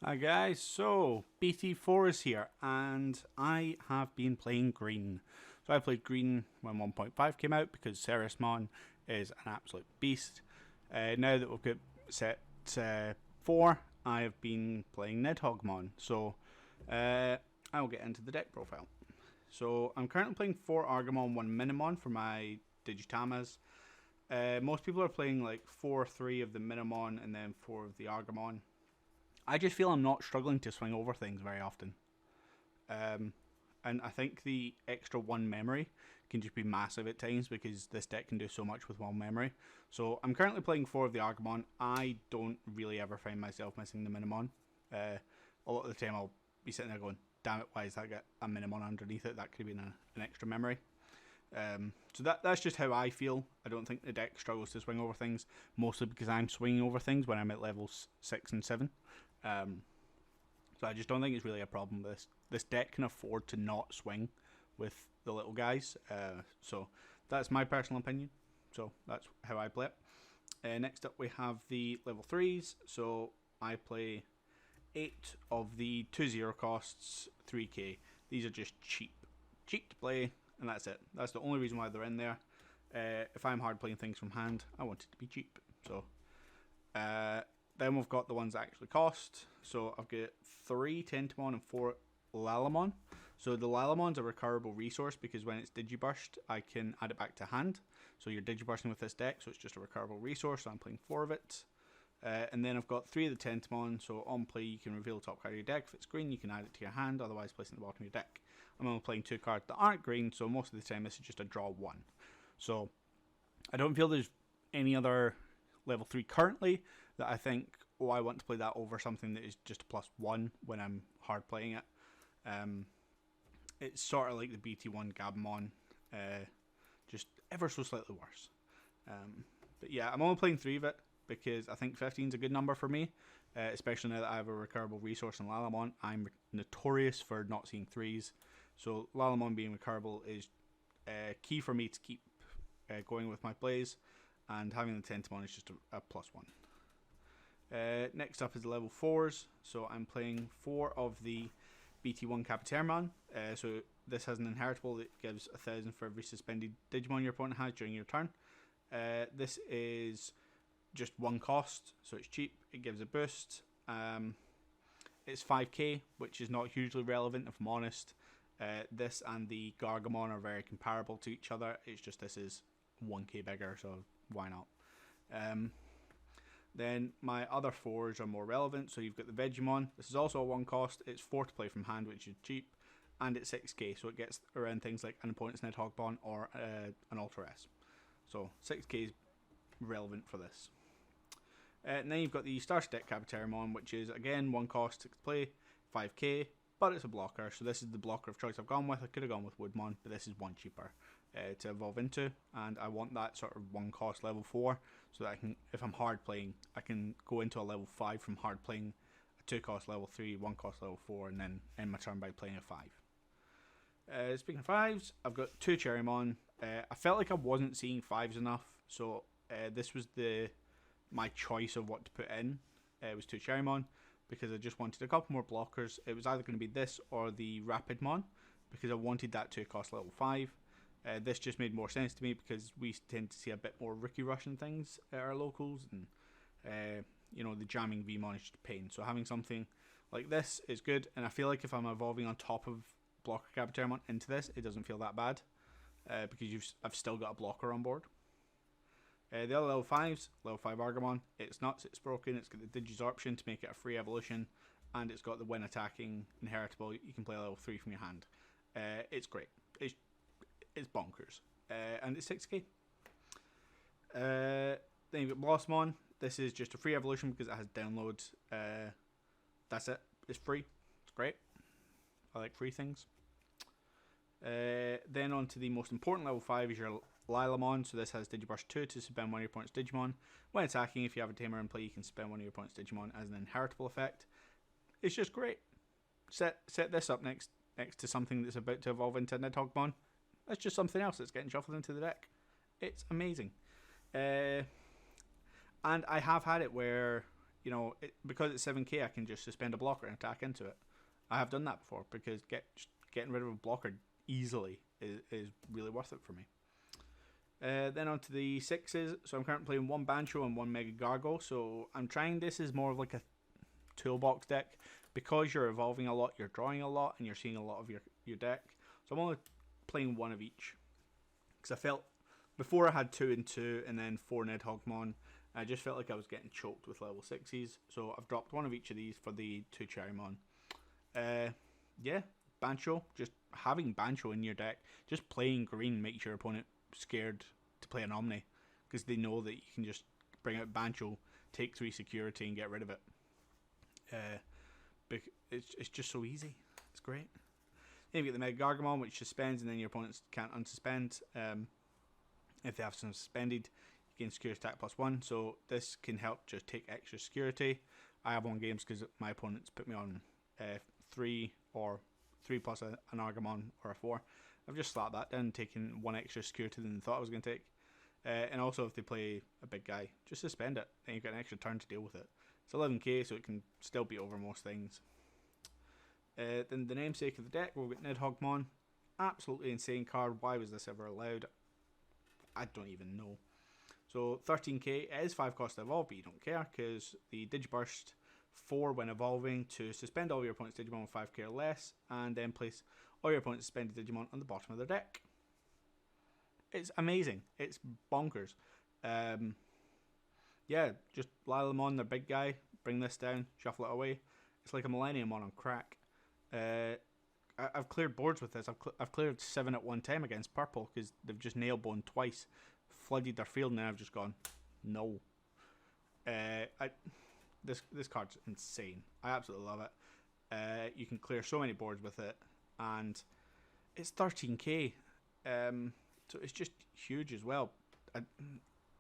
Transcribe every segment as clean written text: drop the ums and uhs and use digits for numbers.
Hi guys, so BT4 is here and I have been playing green. So I played green when 1.5 came out because Ceresmon is an absolute beast. Now that we've got set 4, I have been playing Ned Hogmon. So I will get into the deck profile. So I'm currently playing 4 Gargamon, 1 Minimon for my Tamers. Most people are playing like 4-3 of the Minimon and then 4 of the Gargamon. I just feel I'm not struggling to swing over things very often. And I think the extra 1 memory can just be massive at times because this deck can do so much with 1 memory. So I'm currently playing 4 of the Gargamon. I don't really ever find myself missing the Minimon. A lot of the time I'll be sitting there going, damn it, why has that got a Minimon underneath it? That could have been an extra memory. So that's just how I feel. I don't think the deck struggles to swing over things, mostly because I'm swinging over things when I'm at levels 6 and 7. So I just don't think it's really a problem. This deck can afford to not swing with the little guys. So that's my personal opinion. So that's how I play it. Next up we have the level 3s. So I play 8 of the 2-0 costs 3k. These are just cheap to play, and that's it. That's the only reason why they're in there. If I'm hard playing things from hand, I want it to be cheap. So then we've got the ones that actually cost. So I've got 3 Tentamon and 4 Lalamon. So the Lalamon's a recurable resource because when it's Digiburst, I can add it back to hand. So you're Digibursting with this deck, so it's just a recurable resource. So I'm playing 4 of it. And then I've got 3 of the Tentamon. So on play, you can reveal the top card of your deck. If it's green, you can add it to your hand, otherwise place it at the bottom of your deck. I'm only playing 2 cards that aren't green, so most of the time this is just a draw 1. So I don't feel there's any other level 3 currently that I think, oh, I want to play that over something that is just a +1 when I'm hard playing it. It's sort of like the BT1 Gargamon, just ever so slightly worse. But yeah, I'm only playing 3 of it because I think 15 is a good number for me, especially now that I have a recurable resource in Lalamon. I'm notorious for not seeing 3s, so Lalamon being recurable is key for me to keep going with my plays, and having the Tentamon is just a +1. Next up is the level 4s, so I'm playing 4 of the BT1 Rapidmon. So this has an inheritable that gives 1,000 for every suspended Digimon your opponent has during your turn. This is just 1 cost, so it's cheap, it gives a boost. It's 5k, which is not hugely relevant if I'm honest. This and the Gargamon are very comparable to each other, it's just this is 1k bigger, so why not? Then my other 4s are more relevant. So you've got the Vegemon. This is also a 1 cost. It's 4 to play from hand, which is cheap, and it's 6k. So it gets around things like an opponent's Ned Hogmon or an Ultra S. So 6k is relevant for this. And then you've got the Star Stick Rapidmon, which is again 1 cost, 6 to play, 5k, but it's a blocker. So this is the blocker of choice I've gone with. I could have gone with Woodmon, but this is 1 cheaper to evolve into, and I want that sort of 1 cost level 4 so that I can, if I'm hard playing, I can go into a level 5 from hard playing a 2 cost level 3, 1 cost level 4, and then end my turn by playing a 5. Speaking of 5s, I've got 2 Cherrymon. I felt like I wasn't seeing 5s enough, so this was my choice of what to put in. It was 2 Cherrymon because I just wanted a couple more blockers. It was either going to be this or the Rapidmon because I wanted that 2 cost level 5. This just made more sense to me because we tend to see a bit more rookie rushing things at our locals, and the jamming Vmon is just a pain. So having something like this is good, and I feel like if I'm evolving on top of blocker Rapidmon into this, it doesn't feel that bad because I've still got a blocker on board. The other level 5s, level 5 Gargamon, it's nuts, it's broken, it's got the Digisorption to make it a free evolution, and it's got the when attacking inheritable, you can play a level 3 from your hand. It's great. It's bonkers. And it's 6k. Then you've got Blossmon. This is just a free evolution because it has download. That's it. It's free. It's great. I like free things. Then on to the most important level 5 is your Lilamon. So this has Digiburst 2 to spend 1 of your opponent's Digimon. When attacking, if you have a Tamer in play, you can spend 1 of your opponent's Digimon as an inheritable effect. It's just great. Set this up next to something that's about to evolve into Ned Hogmon. That's just something else that's getting shuffled into the deck. It's amazing. And I have had it where you know, because it's 7k, I can just suspend a blocker and attack into it. I have done that before because getting rid of a blocker easily is really worth it for me. Then on to the 6s. So I'm currently playing 1 Bancho and 1 Mega Gargo. So I'm trying this as more of like a toolbox deck. Because you're evolving a lot, you're drawing a lot, and you're seeing a lot of your deck. So I'm only playing 1 of each. Because I felt, before I had 2 and 2, and then 4 Ned Hogmon, I just felt like I was getting choked with level 6s. So I've dropped 1 of each of these for the 2 Cherrymon. Yeah, Bancho, just having Bancho in your deck, just playing green makes your opponent scared to play an Omni, because they know that you can just bring out Bancho, take 3 security and get rid of it. It's just so easy. It's great. Then you get the Mega Gargamon, which suspends, and then your opponents can't unsuspend. If they have some suspended, you gain security attack +1. So this can help just take extra security. I have won games because my opponents put me on 3 or 3 plus an Argamon or a 4. I've just slapped that down, taking 1 extra security than I thought I was going to take. And also if they play a big guy, just suspend it, and you've got an extra turn to deal with it. It's 11k, so it can still beat over most things. Then the namesake of the deck, we'll get Ned Hogmon. Absolutely insane card. Why was this ever allowed? I don't even know. So 13k, it is 5 cost to evolve, but you don't care, because the Digiburst 4 when evolving to suspend all your opponent's Digimon with 5k or less, and then place all your opponent's suspended Digimon on the bottom of their deck. It's amazing. It's bonkers. Yeah, just Lyle them on, their big guy, bring this down, shuffle it away. It's like a Millennium on crack. I've cleared boards with this. I've cleared 7 at one time against purple because they've just nail boned twice, flooded their field, and then I've just gone, no. This card's insane. I absolutely love it. You can clear so many boards with it, and it's 13k. So it's just huge as well.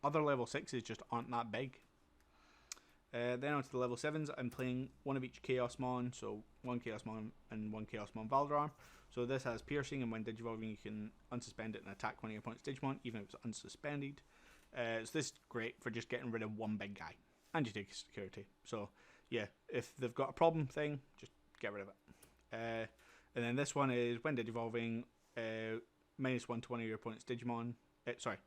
Other level 6s just aren't that big. Then on to the level 7s, I'm playing 1 of each Chaosmon, so 1 Chaosmon and 1 Chaosmon Valdararm. So this has piercing, and when digivolving you can unsuspend it and attack 1 of your opponent's Digimon, even if it's unsuspended. So this is great for just getting rid of 1 big guy, and you take security. So yeah, if they've got a problem thing, just get rid of it. And then this one is when digivolving, -1 to 1 of your opponent's Digimon. Sorry,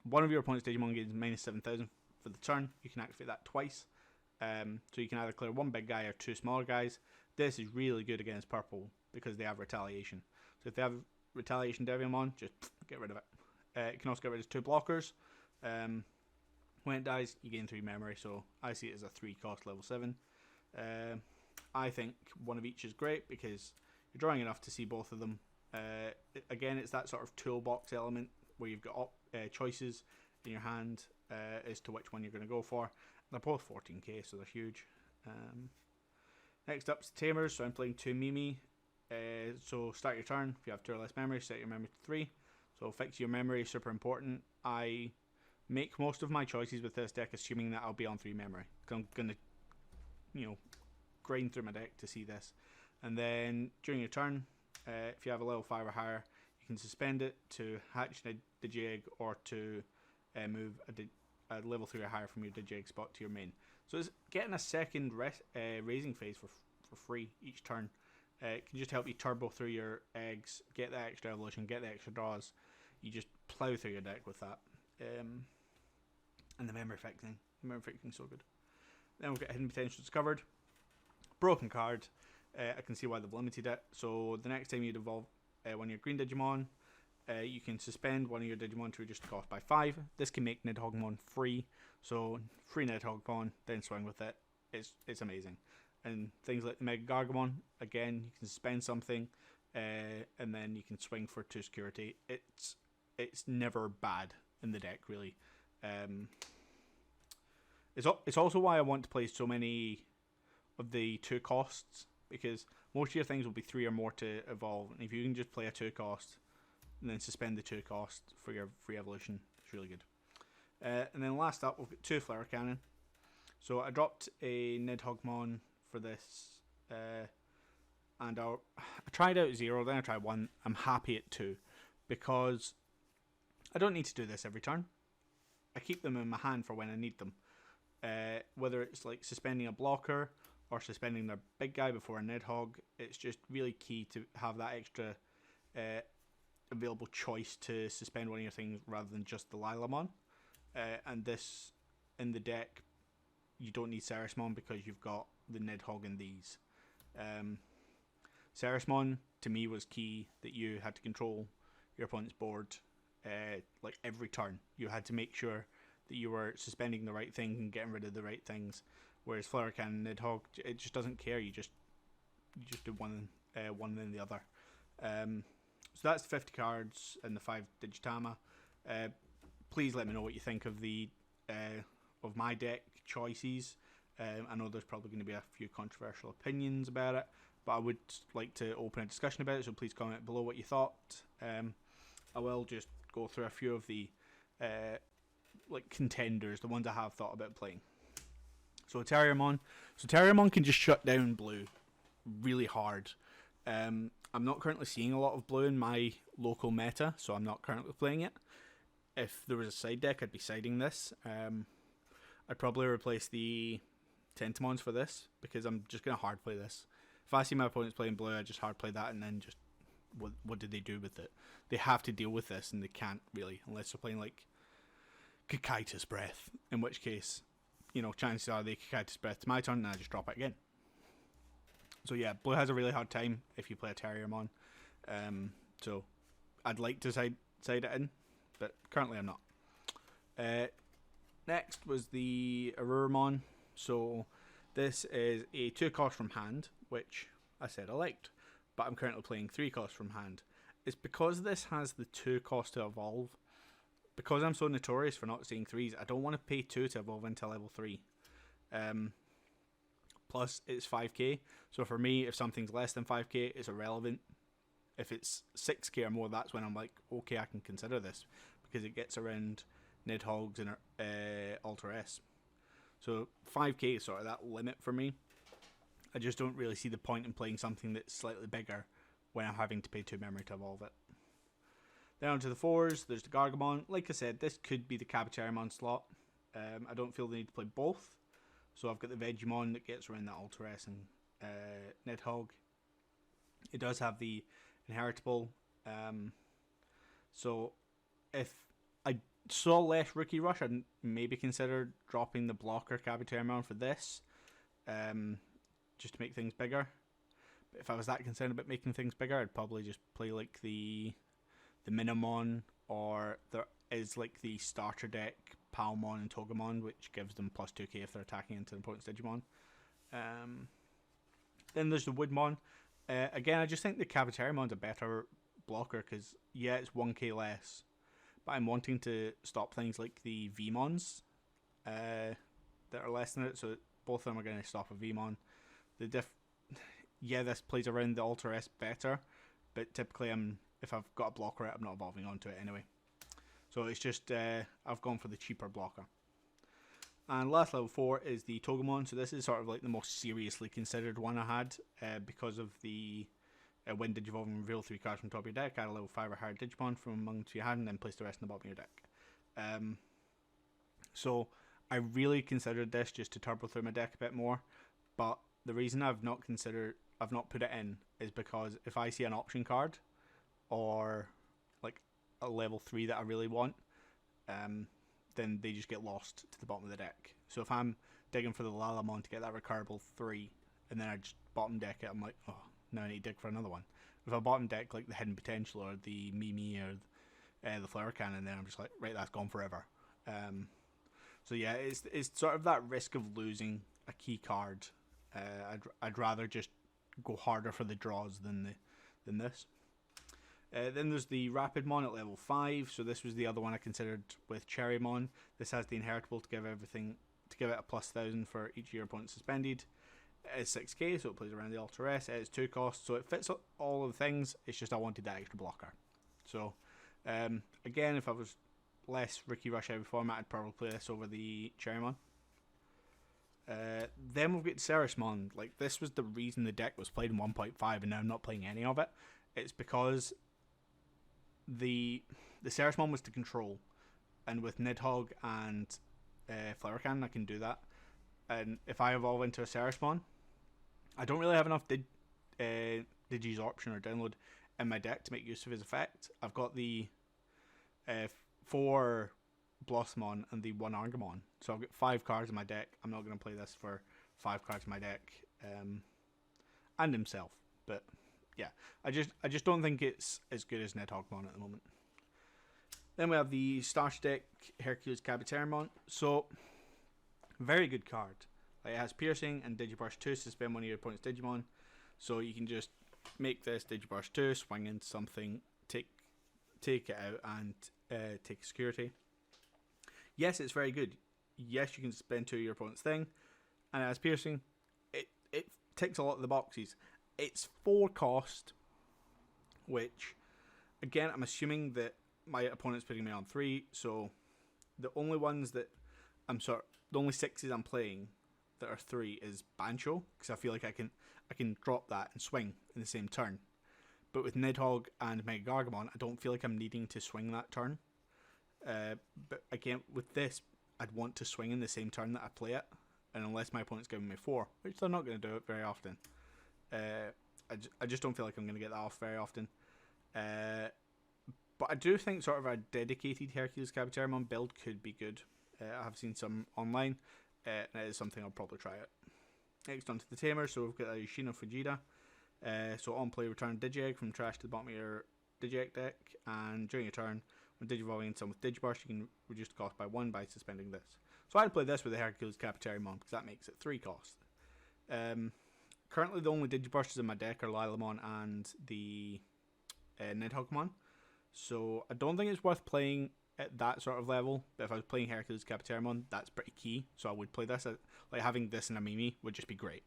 1 of your opponent's Digimon gains -7,000 for the turn. You can activate that twice. So you can either clear 1 big guy or 2 smaller guys. This is really good against purple because they have retaliation. So if they have retaliation Devimon, just get rid of it. It can also get rid of 2 blockers. When it dies, you gain 3 memory. So I see it as a 3 cost level 7. I think 1 of each is great because you're drawing enough to see both of them. Again, it's that sort of toolbox element where you've got choices in your hand as to which one you're going to go for. They're both 14k, so they're huge. Next up is Tamers, so I'm playing 2 Mimi. So start your turn. If you have 2 or less memory, set your memory to 3. So fix your memory, super important. I make most of my choices with this deck assuming that I'll be on 3 memory. I'm going to, grind through my deck to see this. And then during your turn, if you have a level 5 or higher, you can suspend it to hatch a Digegg or to move a level 3 or higher from your Digegg spot to your main. So it's getting a second raising phase for free each turn. It can just help you turbo through your eggs, get that extra evolution, get the extra draws. You just plow through your deck with that. And the memory fixing. The memory fixing is so good. Then we'll get hidden potential discovered. Broken card. I can see why they've limited it. So the next time you evolve one of your green Digimon, you can suspend 1 of your Digimon to reduce the cost by 5. This can make Nidhoggmon free. So free Nidhoggmon, then swing with it. It's amazing. And things like the Mega Gargamon, again, you can suspend something, and then you can swing for 2 security. It's never bad in the deck, really. It's also why I want to play so many of the 2 costs, because most of your things will be 3 or more to evolve, and if you can just play a 2 cost and then suspend the 2 cost for your free evolution, it's really good. And then last up, we've got 2 Flower Cannon. So I dropped a Nidhoggmon for this, and I tried out 0, then I tried 1. I'm happy at 2 because I don't need to do this every turn. I keep them in my hand for when I need them. Whether it's like suspending a blocker or suspending their big guy before a Nidhogg, it's just really key to have that extra available choice to suspend one of your things rather than just the Lilamon. And this, in the deck, you don't need Ceresmon because you've got the Nidhogg in these. Ceresmon, to me, was key that you had to control your opponent's board like every turn. You had to make sure that you were suspending the right thing and getting rid of the right things. Whereas Floracan and Nidhogg, it just doesn't care. You just do one then the other. So that's 50 cards and the 5 Digitama. Please let me know what you think of the of my deck choices. I know there's probably going to be a few controversial opinions about it, but I would like to open a discussion about it, so please comment below what you thought. I will just go through a few of the like contenders, the ones I have thought about playing. So Terriermon. So Terriermon can just shut down blue really hard. I'm not currently seeing a lot of blue in my local meta, so I'm not currently playing it. If there was a side deck, I'd be siding this. I'd probably replace the Tentamons for this, because I'm just going to hard play this. If I see my opponents playing blue, I just hard play that, and then just, what do they do with it? They have to deal with this, and they can't really, unless they're playing like Kakaitis Breath, in which case, you know, chances are they Kakaitis Breath to my turn, and I just drop it again. So yeah, blue has a really hard time if you play a Terriermon. So I'd like to side it in, but currently I'm not. Next was the Arurumon. So this is a 2 cost from hand, which I said I liked, but I'm currently playing 3 cost from hand. It's because this has the 2 cost to evolve. Because I'm so notorious for not seeing 3s, I don't want to pay 2 to evolve into level 3. Plus, it's 5k, so for me, if something's less than 5k, it's irrelevant. If it's 6k or more, that's when I'm like, okay, I can consider this, because it gets around Nidhoggs and Ultra S. So 5k is sort of that limit for me. I just don't really see the point in playing something that's slightly bigger when I'm having to pay 2 memory to evolve it. Then on to the 4s, there's the Gargamon. Like I said, this could be the Caboteriamon slot. I don't feel the need to play both. So I've got the Vegemon that gets around that Ultra S and Nidhogg. It does have the Inheritable. So if I saw less Rookie Rush, I'd maybe consider dropping the blocker Caboteriamon for this. Just to make things bigger. But if I was that concerned about making things bigger, I'd probably just play like the Minimon, or there is like the starter deck Palmon and Togemon, which gives them plus 2k if they're attacking into an opponent's Digimon. Then there's the Woodmon. Again, I just think the Caboteriamon's a better blocker, because yeah, it's 1k less, but I'm wanting to stop things like the Vmons that are less than it, so both of them are going to stop a Vmon. Yeah, this plays around the Ultra S better, but typically if I've got a blocker, I'm not evolving onto it anyway. So it's just, I've gone for the cheaper blocker. And last level 4 is the Togemon. So this is sort of like the most seriously considered one I had, because of the when Digivolve and reveal 3 cards from the top of your deck, add a level 5 or higher Digimon from amongst your hand, and then place the rest in the bottom of your deck. So I really considered this just to turbo through my deck a bit more, but the reason I've not put it in is because if I see an option card, or like a level 3 that I really want, then they just get lost to the bottom of the deck. So if I'm digging for the Lalamon to get that recurable 3, and then I just bottom deck it, I'm like, oh, now I need to dig for another one. If I bottom deck like the Hidden Potential or the Mimi or the Flower Cannon, then I'm just like, right, that's gone forever. So yeah, it's sort of that risk of losing a key card. I'd rather just go harder for the draws than this. Then there's the Rapidmon at level 5. So this was the other one I considered with Cherrymon. This has the Inheritable to give it a plus 1000 for each year opponent suspended. It is 6k, so it plays around the Ultra S. It is 2 costs, so it fits all of the things. It's just I wanted that extra blocker. So again, if I was less Rookie Rush heavy format, I'd probably play this over the Cherrymon. Then we've got Ceresmon. Like, this was the reason the deck was played in 1.5, and now I'm not playing any of it. It's because the Ceresmon was to control, and with Nidhogg and Flower Cannon I can do that. and if I evolve into a Ceresmon, I don't really have enough Digisorption or download in my deck to make use of his effect. I've got the 4 Blossomon and the 1 Argamon, so I've got 5 cards in my deck. I'm not going to play this for 5 cards in my deck, and himself. But yeah, I just don't think it's as good as Ned Hogmon at the moment. Then we have the Starch deck Hercules Capitamon. So very good card. Like, it has Piercing and Digiburst 2 to suspend one of your opponent's Digimon. So you can just make this Digiburst 2, swing into something, take it out, and take a security. Yes, it's very good. Yes, you can suspend 2 of your opponent's thing, and it has Piercing. It ticks a lot of the boxes. It's 4 cost, which, again, I'm assuming that my opponent's putting me on 3, so the only ones that the only 6s I'm playing that are 3 is Bancho, because I feel like I can drop that and swing in the same turn. But with Nidhogg and Mega Gargamon, I don't feel like I'm needing to swing that turn. But again, with this, I'd want to swing in the same turn that I play it, and unless my opponent's giving me 4, which they're not going to do it very often. I just don't feel like I'm going to get that off very often. But I do think sort of a dedicated Hercules Capitamon build could be good. I have seen some online, and it is something I'll probably try out. Next on to the Tamers, so we've got a Shino Fujita. So on play, return Digiegg from trash to the bottom of your Digiegg deck, and during your turn, when Digivolving some with Digiburst, you can reduce the cost by 1 by suspending this. So I'd play this with the Hercules Capitamon because that makes it 3 cost. Currently, the only Digibursters in my deck are Lilamon and the Nidhoggmon. So I don't think it's worth playing at that sort of level. But if I was playing Hercules Capitamon, that's pretty key. So I would play this. Like, having this in a Mimi would just be great.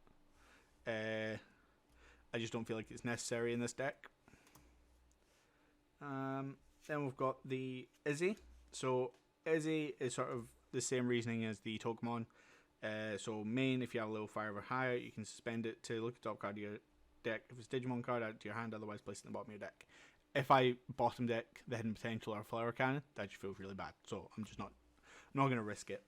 I just don't feel like it's necessary in this deck. Then we've got the Izzy. So Izzy is sort of the same reasoning as the Togmon. So main, if you have a level 5 or higher, you can suspend it to look at the top card of your deck. If it's Digimon card, add it to your hand, otherwise place it in the bottom of your deck. If I bottom deck the Hidden Potential or Flower Cannon, that just feels really bad. So I'm not going to risk it.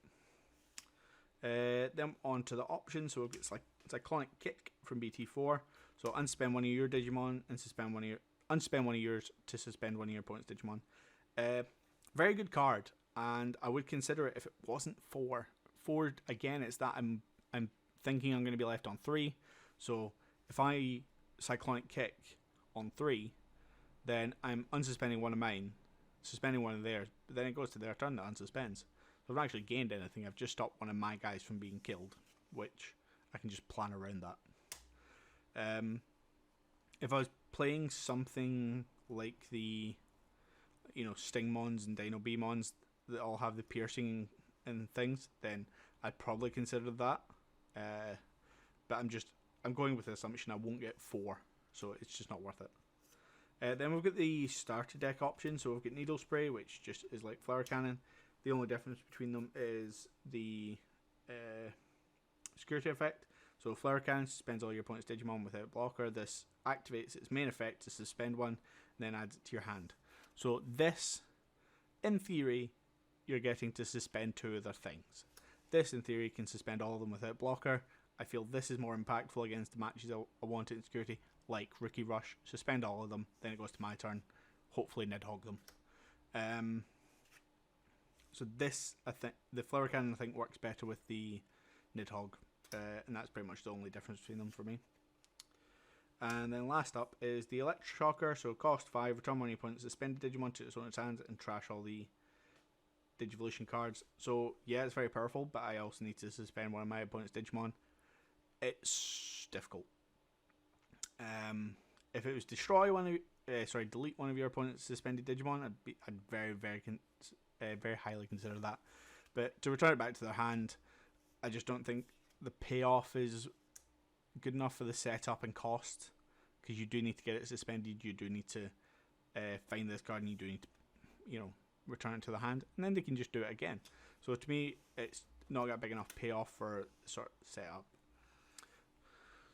Then on to the options. So it's like Cyclonic Kick from BT4. So unspend one of your Digimon and unspend one of yours to suspend one of your opponent's Digimon. Very good card, and I would consider it if it wasn't 4. 4 again, it's that I'm thinking I'm going to be left on 3. So if I Cyclonic Kick on 3, then I'm unsuspending one of mine, suspending one of theirs, but then it goes to their turn that unsuspends. So I've not actually gained anything. I've just stopped one of my guys from being killed, which I can just plan around that. If I was playing something like the, Stingmons and Dino Beamons that all have the piercing and things, then I'd probably consider that. But I'm going with the assumption I won't get 4, so it's just not worth it. Then we've got the starter deck option. So we've got Needle Spray, which just is like Flower Cannon. The only difference between them is the security effect. So Flower Cannon suspends all your opponent's Digimon without blocker. This activates its main effect to suspend one, and then adds it to your hand. So this, in theory, you're getting to suspend 2 of their things. This, in theory, can suspend all of them without blocker. I feel this is more impactful against the matches I want in security, like Rookie Rush. Suspend all of them, then it goes to my turn. Hopefully Nidhogg them. So this, I think, the Flower Cannon, I think, works better with the Nidhogg. And that's pretty much the only difference between them for me. And then last up is the Electroshocker. So cost 5, return one of your opponent's suspended Digimon to its owner's hand and trash all the Digivolution cards. So yeah, it's very powerful, but I also need to suspend one of my opponent's Digimon. It's difficult. If it was delete one of your opponent's suspended Digimon, I'd very highly consider that. But to return it back to their hand, I just don't think the payoff is good enough for the setup and cost, because you do need to get it suspended. You do need to find this card, and you do need to, return it to the hand, and then they can just do it again. So to me, it's not got a big enough payoff for sort of setup.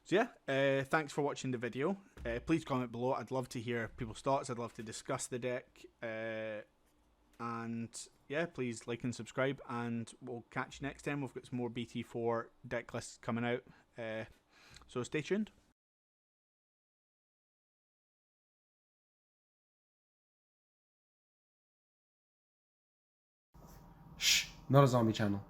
So yeah, thanks for watching the video. Please comment below. I'd love to hear people's thoughts. I'd love to discuss the deck. And yeah, please like and subscribe, and we'll catch you next time. We've got some more BT4 deck lists coming out, so stay tuned. Shh, not a zombie channel.